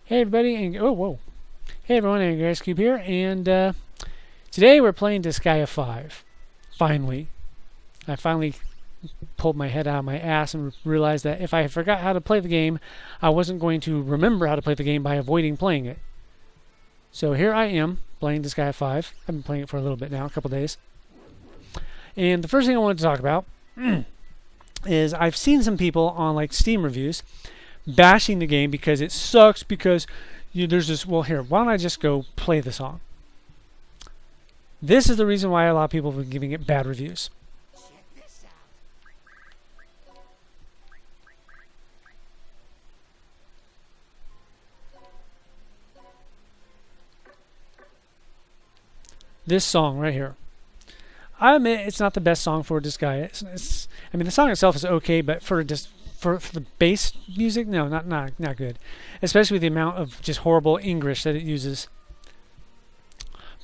Hey everybody, and hey everyone, and Guys Cube here, and today we're playing Disgaea 5. Finally. I finally pulled my head out of my ass and realized that if I forgot how to play the game, I wasn't going to remember how to play the game by avoiding playing it. So here I am, playing Disgaea 5. I've been playing it for a little bit now, a couple days. And the first thing I wanted to talk about is I've seen some people on like Steam reviews bashing the game because it sucks, because there's this, well here, why don't I just go play the song? This is the reason why a lot of people have been giving it bad reviews. This song right here. I admit it's not the best song for Disgaea. I mean, the song itself is okay, but for the bass music, no, not good. Especially with the amount of just horrible English that it uses.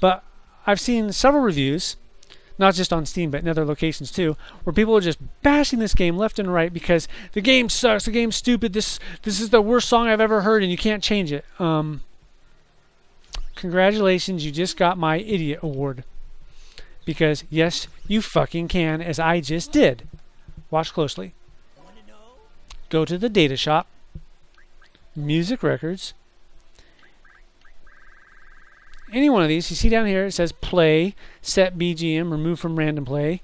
But I've seen several reviews, not just on Steam but in other locations too, where people are just bashing this game left and right because the game sucks, the game's stupid, this is the worst song I've ever heard and you can't change it. Congratulations, you just got my idiot award. Because yes, you fucking can, as I just did. Watch closely. Go to the data shop, music records, any one of these. You see down here it says play, set BGM, remove from random play.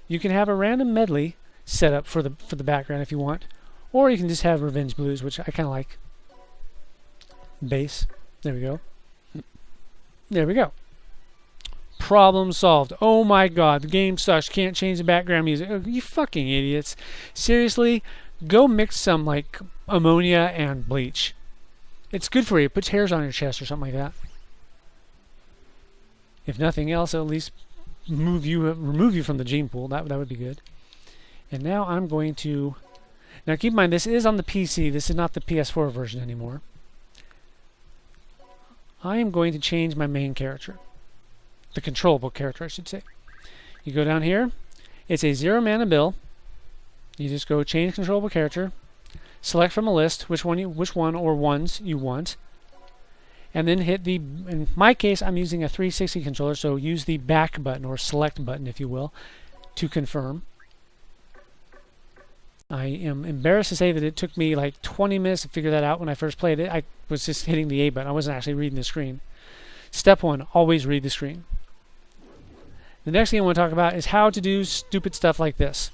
You can have a random medley set up for the background if you want, or you can just have Revenge Blues, which I kind of like. Bass. There we go. There we go. Problem solved. Oh my god, the game sucks. Can't change the background music. Oh, you fucking idiots. Seriously? Go mix some like ammonia and bleach. It's good for you. It puts hairs on your chest or something like that. If nothing else, it'll at least remove you from the gene pool. That would be good. And now I'm going to... Now keep in mind, this is on the PC. This is not the PS4 version anymore. I am going to change my main character. The controllable character, I should say. You go down here. It's a 0-mana bill. You just go change controllable character, select from a list which one or ones you want, and then hit the, in my case I'm using a 360 controller, so use the back button or select button if you will to confirm. I am embarrassed to say that it took me like 20 minutes to figure that out when I first played it. I was just hitting the A button. I wasn't actually reading the screen. Step 1, always read the screen. The next thing I want to talk about is how to do stupid stuff like this.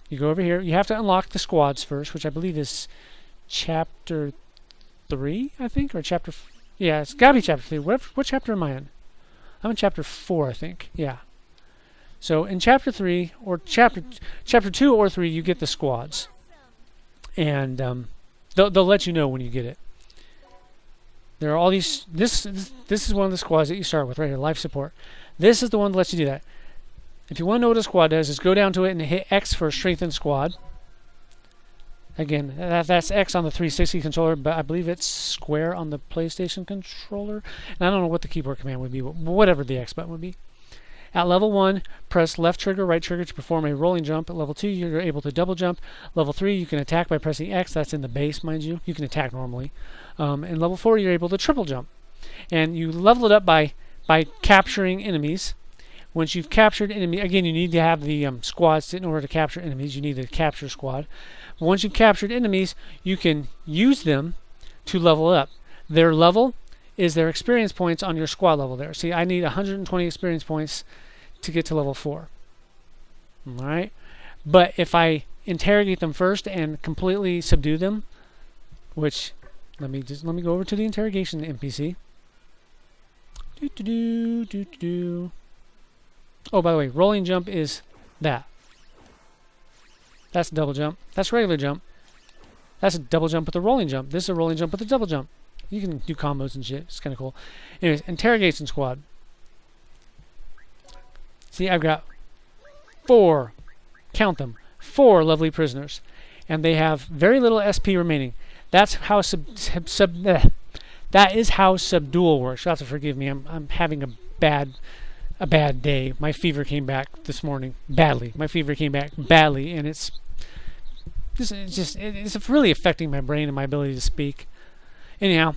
You go over here. You have to unlock the squads first, which I believe is chapter 3, I think, or chapter... Yeah, it's got to be chapter 3. What chapter am I in? I'm in chapter 4, I think. Yeah. So in chapter 3 or chapter 2 or 3, you get the squads, and they'll let you know when you get it. There are all these. This is one of the squads that you start with right here. Life support. This is the one that lets you do that. If you want to know what a squad does, is go down to it and hit X for a strengthened squad. Again, that's X on the 360 controller, but I believe it's square on the PlayStation controller. And I don't know what the keyboard command would be, but whatever the X button would be. At level 1, press left trigger, right trigger to perform a rolling jump. At level 2, you're able to double jump. Level 3, you can attack by pressing X. That's in the base, mind you. You can attack normally. And level 4, you're able to triple jump. And you level it up by capturing enemies. Once you've captured enemy, again, you need to have the squads in order to capture enemies. You need the capture squad. But once you've captured enemies, you can use them to level up. Their level is their experience points on your squad level there. See, I need 120 experience points to get to level 4. Alright? But if I interrogate them first and completely subdue them, which, let me go over to the interrogation NPC. Oh, by the way, rolling jump is that. That's a double jump. That's regular jump. That's a double jump with a rolling jump. This is a rolling jump with a double jump. You can do combos and shit. It's kind of cool. Anyways, interrogation squad. See, I've got 4, count them, 4 lovely prisoners. And they have very little SP remaining. That's how that is how subdual works. You'll have to forgive me. I'm having a bad day. My fever came back this morning badly. My fever came back badly, and it's This is just, it's really affecting my brain and my ability to speak. Anyhow,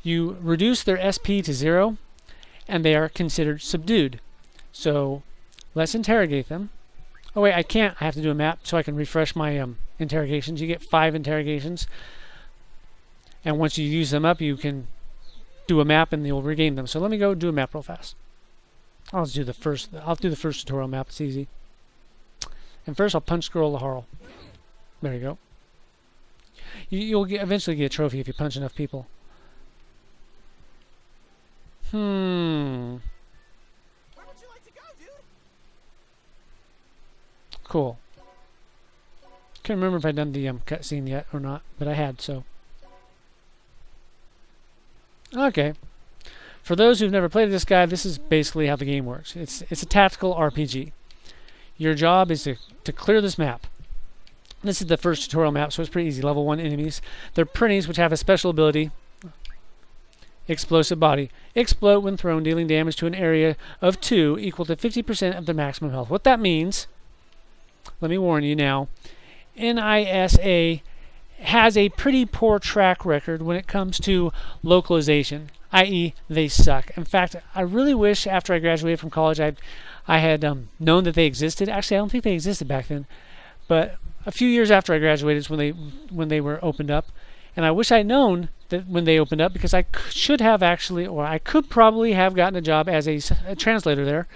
you reduce their SP to 0, and they are considered subdued. So let's interrogate them. Oh wait, I can't. I have to do a map so I can refresh my interrogations. You get 5 interrogations, and once you use them up, you can do a map and you'll regain them. So let me go do a map real fast. I'll do the first tutorial map. It's easy. And first, I'll punch Scroll the Harl. There you go. You'll eventually get a trophy if you punch enough people. Where would you like to go, dude? Cool. Can't remember if I'd done the cutscene yet or not, but I had, so. Okay. For those who've never played this guy, this is basically how the game works. It's a tactical RPG. Your job is to clear this map. This is the first tutorial map, so it's pretty easy. Level 1 enemies. They're printies, which have a special ability. Explosive body. Explode when thrown, dealing damage to an area of 2 equal to 50% of their maximum health. What that means, let me warn you now, NISA has a pretty poor track record when it comes to localization, i.e. they suck. In fact, I really wish after I graduated from college I had known that they existed. Actually, I don't think they existed back then, but a few years after I graduated is when they were opened up, and I wish I'd known that when they opened up, because I should have actually, or I could probably have gotten a job as a translator there,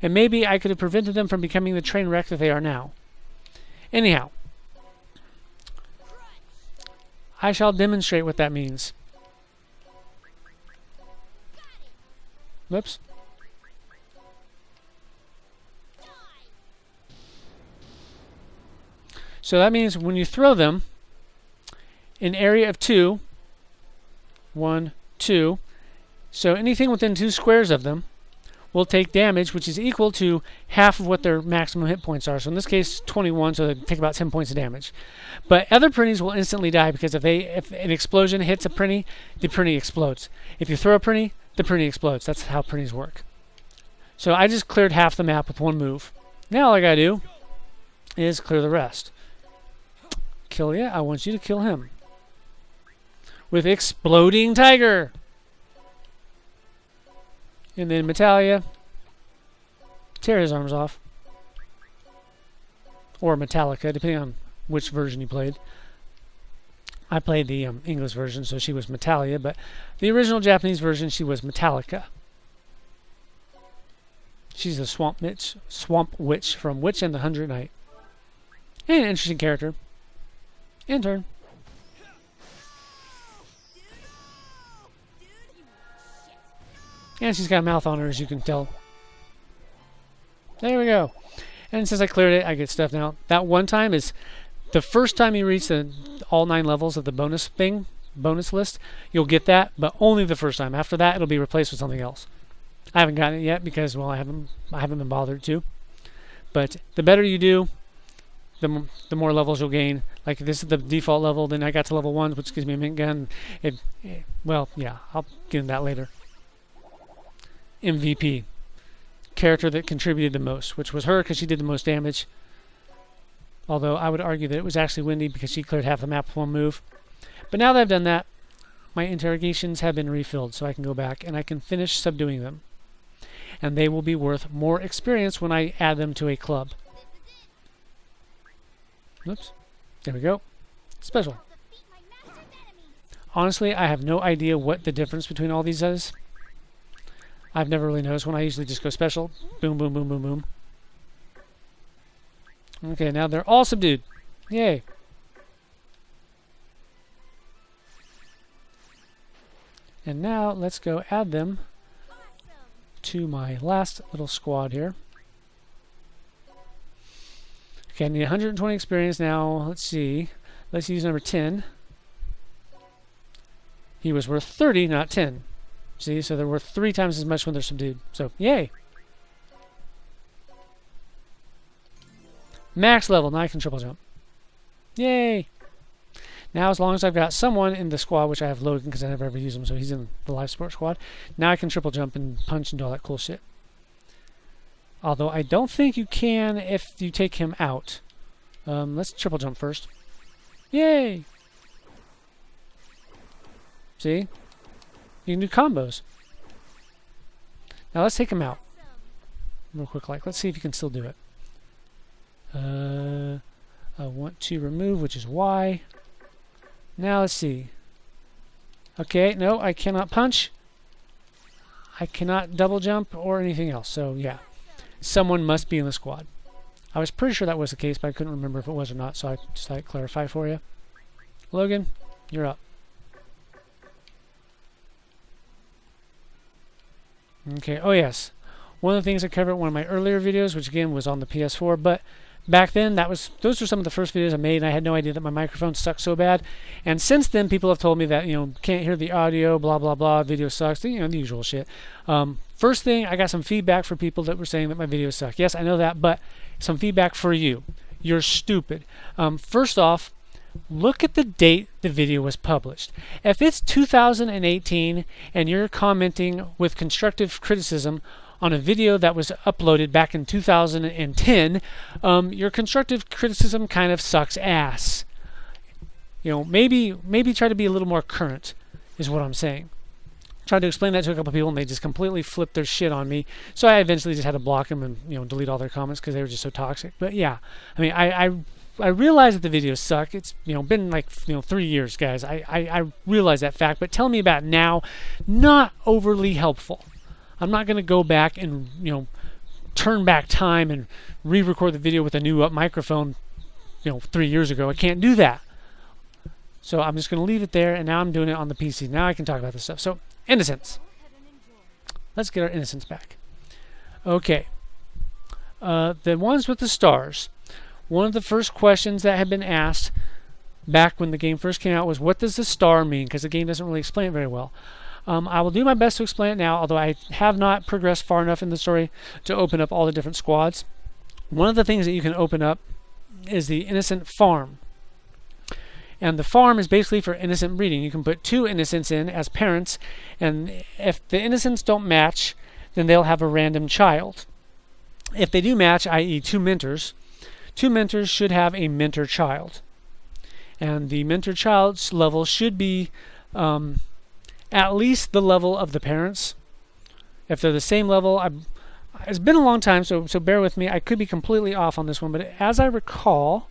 and maybe I could have prevented them from becoming the train wreck that they are now. Anyhow, I shall demonstrate what that means. Whoops. So that means when you throw them, an area of 2, 1, 2, so anything within 2 squares of them will take damage, which is equal to half of what their maximum hit points are. So in this case, 21, so they take about 10 points of damage. But other printies will instantly die, because if an explosion hits a printy, the printy explodes. If you throw a printy, the printy explodes. That's how printies work. So I just cleared half the map with one move. Now all I gotta do is clear the rest. Kill ya? I want you to kill him. With Exploding Tiger! And then Metallia, tear his arms off. Or Metallica, depending on which version you played. I played the English version, so she was Metallia, but the original Japanese version, she was Metallica. She's the swamp witch from Witch and the 100 Knight. And an interesting character. Intern. And she's got a mouth on her, as you can tell. There we go. And since I cleared it, I get stuff now. That one time is the first time you reach all 9 levels of the bonus list, you'll get that, but only the first time. After that, it'll be replaced with something else. I haven't gotten it yet because, well, I haven't been bothered to. But the better you do, the more levels you'll gain. Like, this is the default level, then I got to level 1, which gives me a mint gun. Well, yeah, I'll get into that later. MVP. Character that contributed the most, which was her because she did the most damage. Although I would argue that it was actually Wendy because she cleared half the map with one move. But now that I've done that, my interrogations have been refilled, so I can go back and I can finish subduing them. And they will be worth more experience when I add them to a club. Oops. There we go. Special. Honestly, I have no idea what the difference between all these is. I've never really noticed when I usually just go special. Boom, boom, boom, boom, boom. Okay, now they're all subdued. Yay. And now let's go add them to my last little squad here. Okay, I need 120 experience now. Let's see. Let's use number 10. He was worth 30, not 10. See, so they're worth 3 times as much when they're subdued. So, yay! Max level, now I can triple jump. Yay! Now, as long as I've got someone in the squad, which I have Logan because I never ever use him, so he's in the life support squad. Now I can triple jump and punch and do all that cool shit. Although I don't think you can if you take him out. Let's triple jump first. Yay! See? You can do combos. Now let's take him out. Real quick, like, let's see if you can still do it. I want to remove, which is Y. Now let's see. Okay, no, I cannot punch. I cannot double jump or anything else. So yeah, someone must be in the squad. I was pretty sure that was the case, but I couldn't remember if it was or not, so I just thought I'd clarify for you. Logan, you're up. Okay, oh yes. One of the things I covered in one of my earlier videos, which again was on the PS4, but back then those were some of the first videos I made, and I had no idea that my microphone sucked so bad. And since then, people have told me that, you know, can't hear the audio, blah blah blah, video sucks, you know, the usual shit. First thing, I got some feedback for people that were saying that my videos suck. Yes, I know that, but some feedback for you. You're stupid. First off, look at the date the video was published. If it's 2018 and you're commenting with constructive criticism on a video that was uploaded back in 2010, your constructive criticism kind of sucks ass. You know, maybe try to be a little more current, is what I'm saying. Tried to explain that to a couple people, and they just completely flipped their shit on me. So I eventually just had to block them and, you know, delete all their comments because they were just so toxic. But yeah, I mean, I realize that the videos suck. It's, you know, been like, you know, 3 years, guys. I realize that fact, but telling me about it now, not overly helpful. I'm not going to go back and, you know, turn back time and re-record the video with a new microphone, you know, 3 years ago. I can't do that. So I'm just going to leave it there, and now I'm doing it on the PC. Now I can talk about this stuff. So, innocence. Let's get our innocence back. Okay. The ones with the stars. One of the first questions that had been asked back when the game first came out was, what does the star mean? Because the game doesn't really explain it very well. I will do my best to explain it now, although I have not progressed far enough in the story to open up all the different squads. One of the things that you can open up is the innocent farm. And the farm is basically for innocent breeding. You can put 2 innocents in as parents, and if the innocents don't match, then they'll have a random child. If they do match, i.e. 2 mentors should have a mentor child. And the mentor child's level should be at least the level of the parents. If they're the same level, it's been a long time, so bear with me. I could be completely off on this one, but as I recall,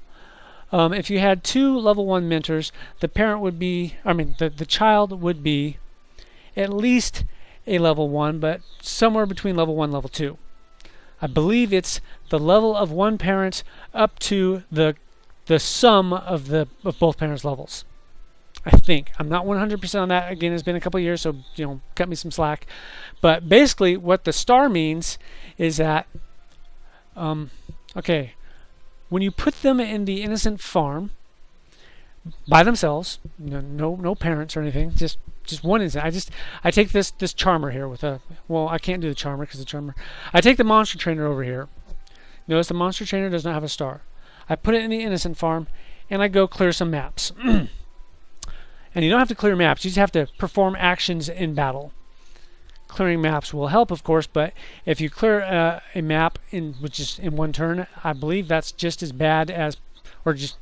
if you had 2 level 1 mentors, the parent would be, the child would be at least a level 1, but somewhere between level 1 and level 2. I believe it's the level of one parent up to the sum of both parents' levels. I think. I'm not 100% on that. Again, it's been a couple of years, so, you know, cut me some slack. But basically, what the star means is that, okay, when you put them in the innocent farm by themselves, no parents or anything, just one instant. I take this charmer here with a, well, I can't do the charmer because the charmer. I take the monster trainer over here. Notice the monster trainer does not have a star. I put it in the innocent farm, and I go clear some maps. And you don't have to clear maps. You just have to perform actions in battle. Clearing maps will help, of course, but if you clear a map which is in one turn, I believe that's just as bad as, or just.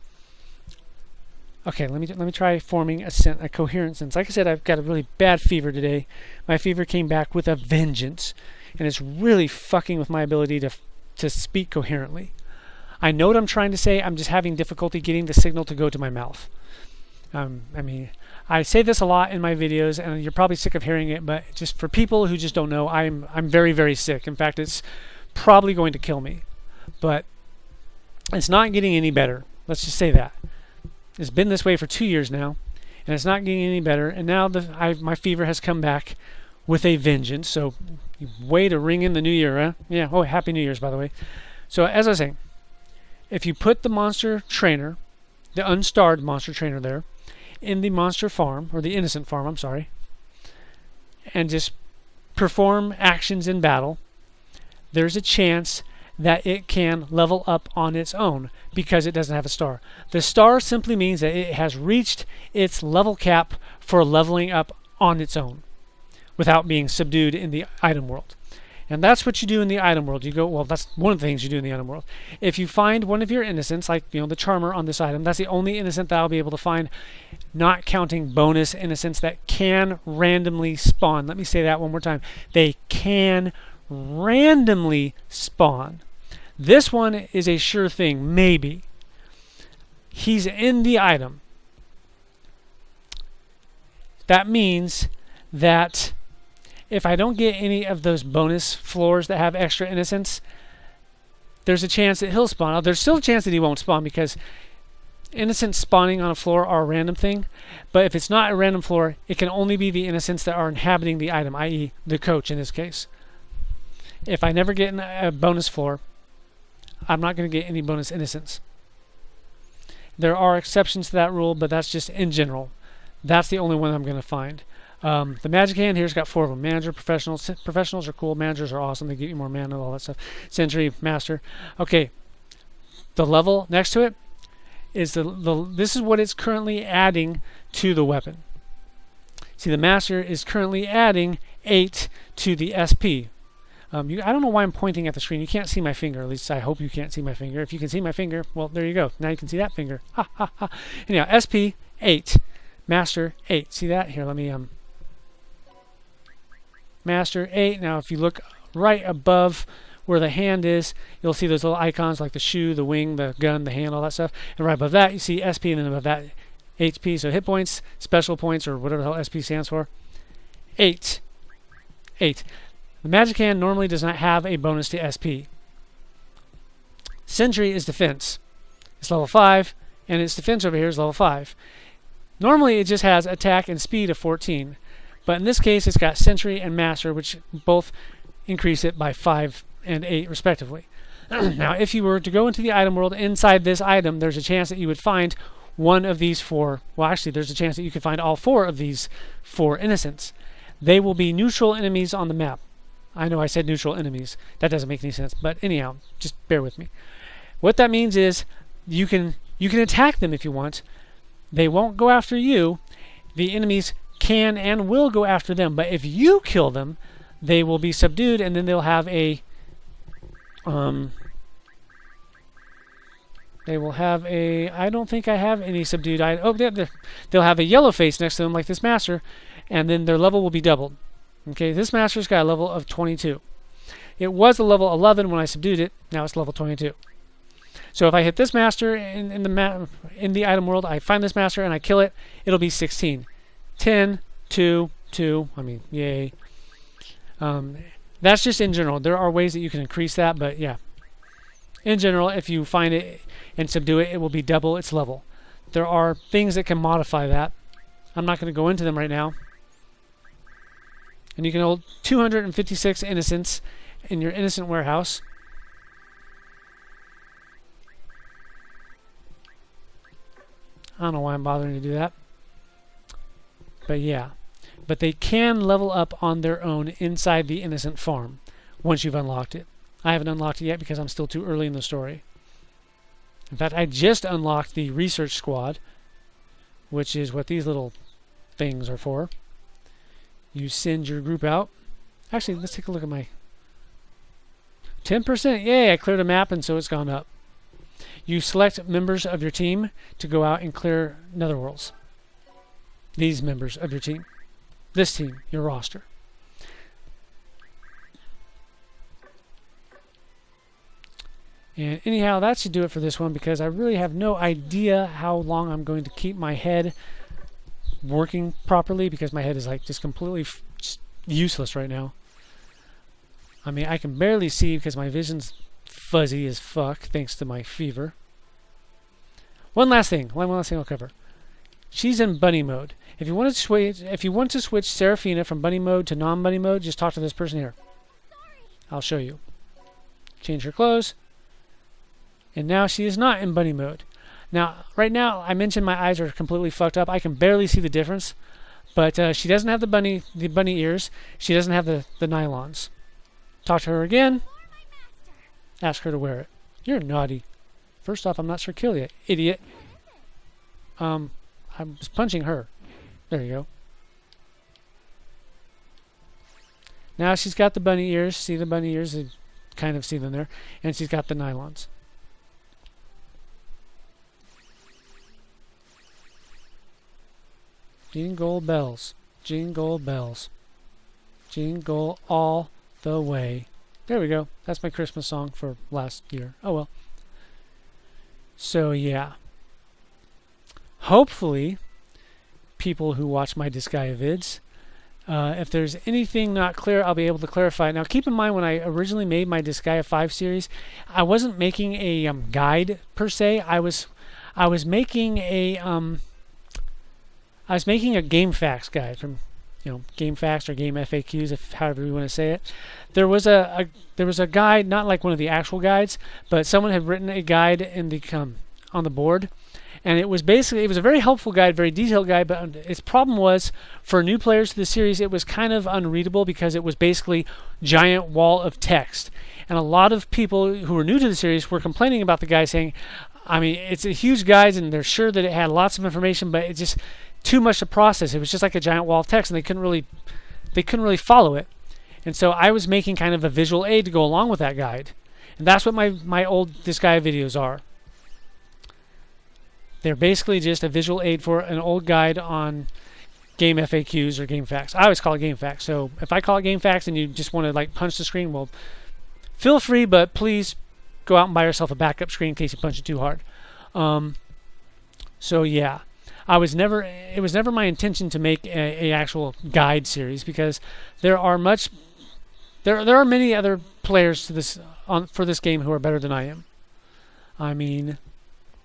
Okay, let me try forming a coherent sentence. Like I said, I've got a really bad fever today. My fever came back with a vengeance, and it's really fucking with my ability to speak coherently. I know what I'm trying to say. I'm just having difficulty getting the signal to go to my mouth. I mean, I say this a lot in my videos, and you're probably sick of hearing it, but just for people who just don't know, I'm very, very sick. In fact, it's probably going to kill me. But it's not getting any better. Let's just say that. It's been this way for 2 years now, and it's not getting any better. And now my fever has come back with a vengeance. So, way to ring in the new year, huh? Yeah. Oh, Happy New Year's, by the way. So, as I was saying, if you put the monster trainer, the unstarred monster trainer there, in the monster farm, or the innocent farm, I'm sorry, and just perform actions in battle, there's a chance that it can level up on its own because it doesn't have a star. The star simply means that it has reached its level cap for leveling up on its own without being subdued in the item world. And that's what you do in the item world. You go, well, that's one of the things you do in the item world. If you find one of your innocents, like, you know, the charmer on this item, that's the only innocent that I'll be able to find, not counting bonus innocents that can randomly spawn. Let me say that one more time. They can randomly spawn. This one is a sure thing, maybe. He's in the item. That means that if I don't get any of those bonus floors that have extra innocence, there's a chance that he'll spawn. There's still a chance that he won't spawn because innocents spawning on a floor are a random thing. But if it's not a random floor, it can only be the innocents that are inhabiting the item, i.e. the coach in this case. If I never get a bonus floor, I'm not going to get any bonus innocents. There are exceptions to that rule, but that's just in general. That's the only one I'm going to find. The magic hand here's got 4 of them. Manager, professionals. Professionals are cool. Managers are awesome. They give you more mana, all that stuff. Sentry, master. Okay. The level next to it is this is what it's currently adding to the weapon. See, the master is currently adding 8 to the SP. I don't know why I'm pointing at the screen. You can't see my finger. At least I hope you can't see my finger. If you can see my finger, well, there you go. Now you can see that finger. Ha, ha, ha. Anyhow, SP 8. Master 8. See that? Here, let me Master 8. Now, if you look right above where the hand is, you'll see those little icons like the shoe, the wing, the gun, the hand, all that stuff. And right above that, you see SP, and then above that, HP. So hit points, special points, or whatever the hell SP stands for. 8. 8. The magic hand normally does not have a bonus to SP. Sentry is defense. It's level 5, and its defense over here is level 5. Normally, it just has attack and speed of 14. But in this case, it's got Sentry and Master, which both increase it by 5 and 8, respectively. Now, if you were to go into the item world inside this item, there's a chance that you would find one of these 4. Well, actually, there's a chance that you could find all 4 of these 4 innocents. They will be neutral enemies on the map. I know I said neutral enemies. That doesn't make any sense. But anyhow, just bear with me. What that means is you can attack them if you want. They won't go after you. The enemies can and will go after them. But if you kill them, they will be subdued, and then they'll have a I don't think I have any subdued. They'll have a yellow face next to them like this master, and then their level will be doubled. Okay, this master's got a level of 22. It was a level 11 when I subdued it. Now it's level 22. So if I hit this master in the item world, I find this master and I kill it, it'll be 16. 10, 2, 2. I mean, yay. That's just in general. There are ways that you can increase that, but yeah. In general, if you find it and subdue it, it will be double its level. There are things that can modify that. I'm not going to go into them right now. And you can hold 256 innocents in your innocent warehouse. I don't know why I'm bothering to do that. But yeah. But they can level up on their own inside the innocent farm once you've unlocked it. I haven't unlocked it yet because I'm still too early in the story. In fact, I just unlocked the research squad, which is what these little things are for. You send your group out. Actually, let's take a look at my 10%. Yay, I cleared a map, and so it's gone up. You select members of your team to go out and clear netherworlds. These members of your team. This team, your roster. And anyhow, that should do it for this one because I really have no idea how long I'm going to keep my head working properly because my head is like just completely just useless right now. I mean, I can barely see because my vision's fuzzy as fuck thanks to my fever. One last thing I'll cover. She's in bunny mode. If you want to switch Seraphina from bunny mode to non-bunny mode, just talk to this person here. I'll show you. Change her clothes. And now she is not in bunny mode. Now, right now, I mentioned my eyes are completely fucked up. I can barely see the difference. But she doesn't have the bunny ears. She doesn't have the nylons. Talk to her again. Ask her to wear it. You're naughty. First off, I'm not sure kill you, idiot. I was punching her. There you go. Now she's got the bunny ears. See the bunny ears? You kind of see them there. And she's got the nylons. Jingle bells. Jingle bells. Jingle all the way. There we go. That's my Christmas song for last year. Oh well. So yeah. Hopefully, people who watch my Disgaea vids, if there's anything not clear, I'll be able to clarify. Now, keep in mind, when I originally made my Disgaea 5 series, I wasn't making a guide per se. I was making a game facts guide from, game facts or game FAQs, if however you want to say it. There was a guide, not like one of the actual guides, but someone had written a guide in the on the board. And it was a very helpful guide, very detailed guide, but its problem was, for new players to the series, it was kind of unreadable because it was basically giant wall of text. And a lot of people who were new to the series were complaining about the guide, saying, I mean, it's a huge guide and they're sure that it had lots of information, but it's just too much to process. It was just like a giant wall of text and they couldn't really follow it. And so I was making kind of a visual aid to go along with that guide. And that's what my old Disgaea videos are. They're basically just a visual aid for an old guide on game FAQs or game facts. I always call it game facts. So if I call it game facts and you just want to like punch the screen, well, feel free, but please go out and buy yourself a backup screen in case you punch it too hard. So yeah, it was never my intention to make a actual guide series, because there are many other players to this for this game who are better than I am. I mean,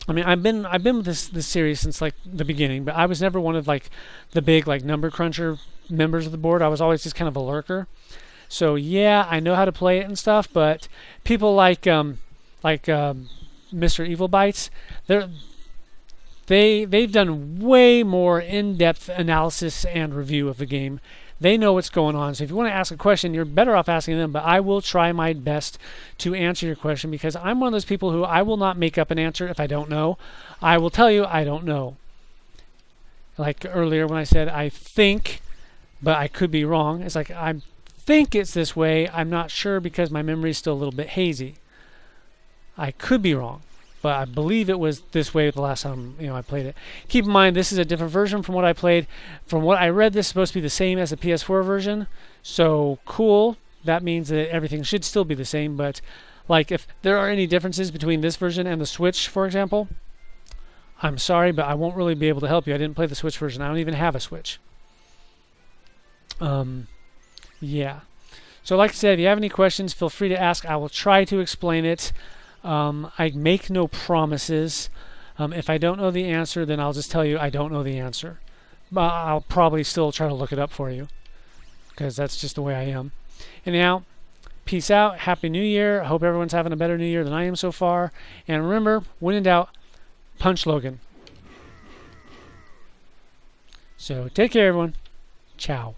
I've been with this series since like the beginning, but I was never one of like the big like number cruncher members of the board. I was always just kind of a lurker. So yeah, I know how to play it and stuff, but people like Mr. Evil Bites, they've done way more in-depth analysis and review of the game. They know what's going on. So if you want to ask a question, you're better off asking them, but I will try my best to answer your question, because I'm one of those people who I will not make up an answer if I don't know. I will tell you I don't know. Like earlier when I said I think, but I could be wrong. It's like I think it's this way. I'm not sure because my memory is still a little bit hazy. I could be wrong, but I believe it was this way the last time I played it. Keep in mind, this is a different version from what I played. From what I read, this is supposed to be the same as the PS4 version. So cool. That means that everything should still be the same. But like, if there are any differences between this version and the Switch, for example, I'm sorry, but I won't really be able to help you. I didn't play the Switch version. I don't even have a Switch. Yeah. So like I said, if you have any questions, feel free to ask. I will try to explain it. I make no promises. If I don't know the answer, then I'll just tell you I don't know the answer. But I'll probably still try to look it up for you, because that's just the way I am. Anyhow, peace out. Happy New Year. I hope everyone's having a better New Year than I am so far. And remember, when in doubt, punch Logan. So take care, everyone. Ciao.